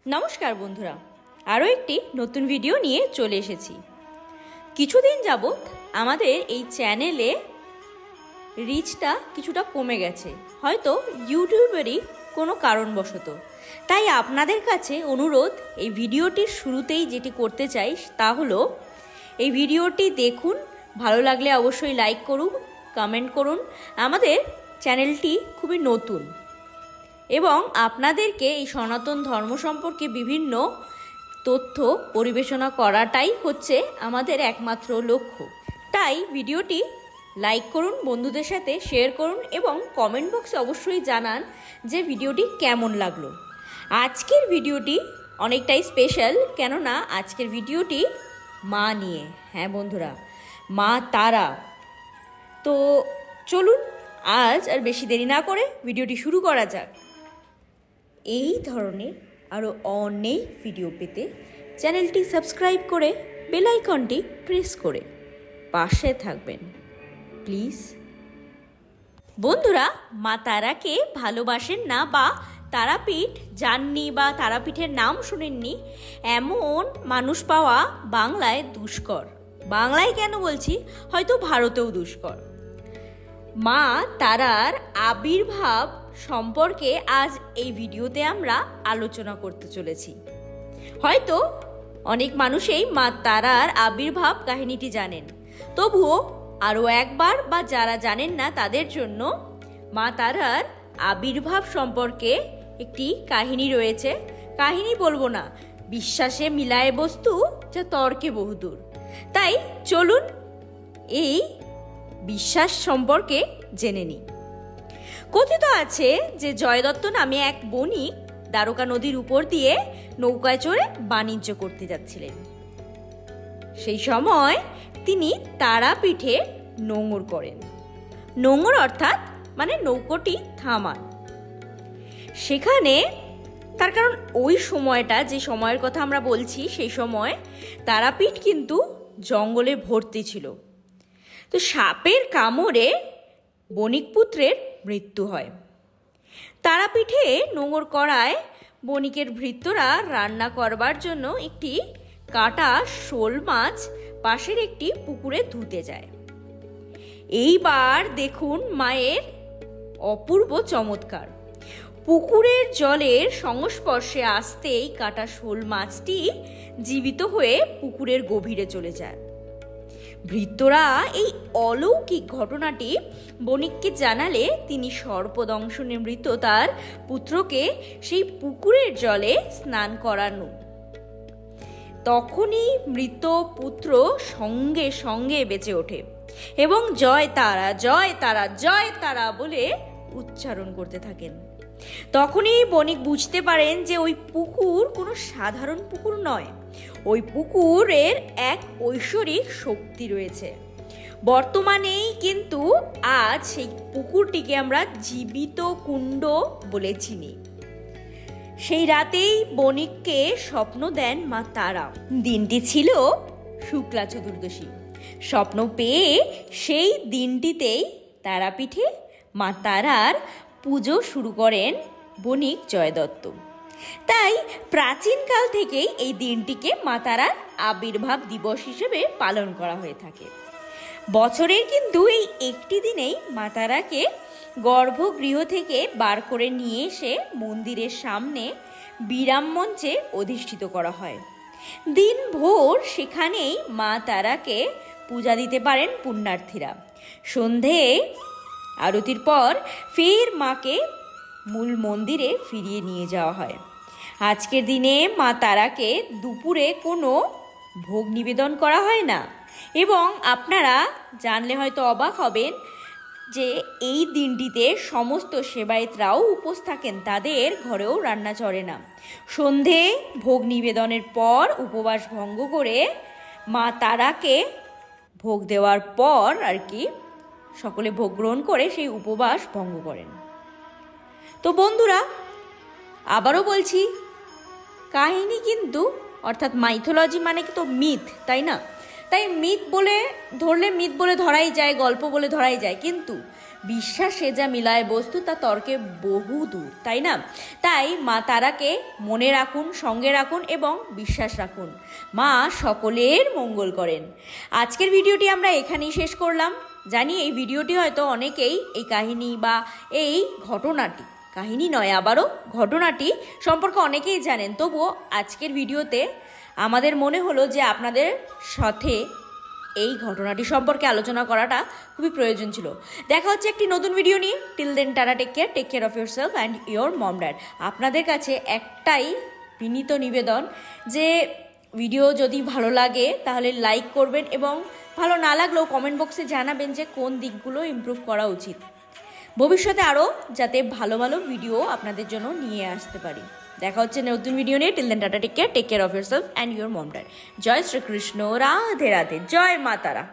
নমস্কার বন্ধুরা, আরও একটি নতুন ভিডিও নিয়ে চলে এসেছি। কিছুদিন যাবৎ আমাদের এই চ্যানেলে রিচটা কিছুটা কমে গেছে, হয়তো ইউটিউবেরই কোনো কারণবশত। তাই আপনাদের কাছে অনুরোধ, এই ভিডিওটির শুরুতেই যেটি করতে চাই তা হলো এই ভিডিওটি দেখুন, ভালো লাগলে অবশ্যই লাইক করুন, কমেন্ট করুন। আমাদের চ্যানেলটি খুবই নতুন এবং আপনাদেরকে এই সনাতন ধর্ম সম্পর্কে বিভিন্ন তথ্য পরিবেশনা করাটাই হচ্ছে আমাদের একমাত্র লক্ষ্য। তাই ভিডিওটি লাইক করুন, বন্ধুদের সাথে শেয়ার করুন এবং কমেন্ট বক্সে অবশ্যই জানান যে ভিডিওটি কেমন লাগলো। আজকের ভিডিওটি অনেকটাই স্পেশাল, কেননা আজকের ভিডিওটি মা নিয়ে। হ্যাঁ বন্ধুরা, মা তারা। তো চলুন আজ আর বেশি দেরি না করে ভিডিওটি শুরু করা যাক। এই ধরনের আরও অনেক ভিডিও পেতে চ্যানেলটি সাবস্ক্রাইব করে বেল আইকনটি প্রেস করে পাশে থাকবেন প্লিজ। বন্ধুরা, মা তারাকে ভালোবাসেন না বা তারাপীঠ যাননি বা তারাপীঠের নাম শোনেননি এমন মানুষ পাওয়া বাংলায় দুষ্কর। বাংলায় কেন বলছি, হয়তো ভারতেও দুষ্কর। মা তারার আবির্ভাব সম্পর্কে আজ এই ভিডিওতে আমরা আলোচনা করতে চলেছি। হয়তো অনেক মানুষই মা তারার আবির্ভাব কাহিনীটি জানেন, তবুও আরও একবার বা যারা জানেন না তাদের জন্য মা তারার আবির্ভাব সম্পর্কে একটি কাহিনী রয়েছে। কাহিনী বলবো না, বিশ্বাসে মিলায় বস্তু যা তর্কে বহুদূর। তাই চলুন এই বিশ্বাস সম্পর্কে জেনে নিই। কথিত আছে যে জয়দত্ত নামে এক বণিক দ্বারকা নদীর উপর দিয়ে নৌকায় চড়ে বাণিজ্য করতে যাচ্ছিলেন। সেই সময় তিনি তারাপীঠে নোঙর করেন। নোঙর অর্থাৎ মানে নৌকোটি থামান। সেখানে তার কারণ ওই সময়টা, যে সময়ের কথা আমরা বলছি, সেই সময় তারাপীঠ কিন্তু জঙ্গলে ভর্তি ছিল। তো সাপের কামড়ে বণিক পুত্রের মৃত্যু হয়। তারাপীঠে নোঙর করায় বণিকের ভৃত্যরা রান্না করবার জন্য একটি কাটা শোল মাছ পাশের একটি পুকুরে ধুতে যায়। এইবার দেখুন মায়ের অপূর্ব চমৎকার। পুকুরের জলের সংস্পর্শে আসতেই কাটা শোল মাছটি জীবিত হয়ে পুকুরের গভীরে চলে যায়। ভৃত্যরা এই অলৌকিক ঘটনাটি বণিককে জানালে তিনি সর্পদংশনে মৃত তার পুত্রকে সেই পুকুরের জলে স্নান করানো। তখনই মৃত পুত্র সঙ্গে সঙ্গে বেঁচে ওঠে এবং জয় তারা, জয় তারা, জয় তারা বলে উচ্চারণ করতে থাকেন। তখনই বণিক বুঝতে পারেন যে ওই পুকুর কোনো সাধারণ পুকুর নয়, ওই পুকুরের এক ঐশ্বরিক শক্তি রয়েছে। বর্তমানেই কিন্তু আজ সেই পুকুরটিকে আমরা জীবিত কুণ্ড বলে চিনি। সেই রাতেই বণিককে স্বপ্ন দেন মা তারা। দিনটি ছিল শুক্লা চতুর্দশী। স্বপ্ন পেয়ে সেই দিনটিতেই তারাপীঠে মা তারার পুজো শুরু করেন বণিক জয়দত্ত। তাই প্রাচীনকাল থেকেই এই দিনটিকে মা তারার আবির্ভাব দিবস হিসেবে পালন করা হয়ে থাকে। বছরের কিন্তু এই একটি দিনেই মা তারাকে গর্ভগৃহ থেকে বার করে নিয়ে এসে মন্দিরের সামনে বিরাম মঞ্চে অধিষ্ঠিত করা হয়। দিনভর সেখানেই মা তারাকে পূজা দিতে পারেন পুণ্যার্থীরা। সন্ধে আরতির পর ফের মাকে মূল মন্দিরে ফিরিয়ে নিয়ে যাওয়া হয়। আজকের দিনে মা তারাকে দুপুরে কোনো ভোগ নিবেদন করা হয় না এবং আপনারা জানলে হয়তো অবাক হবেন যে এই দিনটিতে সমস্ত সেবায়েতরাও উপোস থাকেন, তাদের ঘরেও রান্না চড়ে না। সন্ধে ভোগ নিবেদনের পর উপবাস ভঙ্গ করে মা তারাকে ভোগ দেওয়ার পর আর কি সকলে ভোগ গ্রহণ করে সেই উপবাস ভঙ্গ করেন। তো বন্ধুরা, আবারও বলছি, কাহিনী কিন্তু অর্থাৎ মাইথোলজি মানে তো মিথ, তাই না? তাই মিথ বলে ধরলে মিথ বলে ধরাই যায়, গল্প বলে ধরাই যায়, কিন্তু বিশ্বাসে যা মিলায় বস্তু তা তর্কে বহু দূর, তাই না? তাই মা তারাকে মনে রাখুন, সঙ্গে রাখুন এবং বিশ্বাস রাখুন। মা সকলের মঙ্গল করেন। আজকের ভিডিওটি আমরা এখানেই শেষ করলাম। জানি এই ভিডিওটি হয়তো অনেকেই এই কাহিনী বা এই ঘটনাটি, কাহিনী নয় আবারও ঘটনাটি সম্পর্কে অনেকেই জানেন, তবুও আজকের ভিডিওতে আমাদের মনে হলো যে আপনাদের সাথে এই ঘটনাটি সম্পর্কে আলোচনা করাটা খুবই প্রয়োজন ছিল। দেখা হচ্ছে একটি নতুন ভিডিও নিয়ে। Till then tata, take care of yourself and your mom dad. আপনাদের কাছে একটাই বিনীত নিবেদন যে ভিডিও যদি ভালো লাগে তাহলে লাইক করবেন এবং ভালো না লাগলেও কমেন্ট বক্সে জানাবেন যে কোন দিকগুলো ইমপ্রুভ করা উচিত। ভবিষ্যতে আরও যাতে ভালো ভালো ভিডিও আপনাদের জন্য নিয়ে আসতে পারি। দেখা হচ্ছে নতুন ভিডিও নিয়ে। Till then tata, take care of yourself and your mom dad. জয় শ্রীকৃষ্ণ, রাধে রাধে, জয় মা তারা।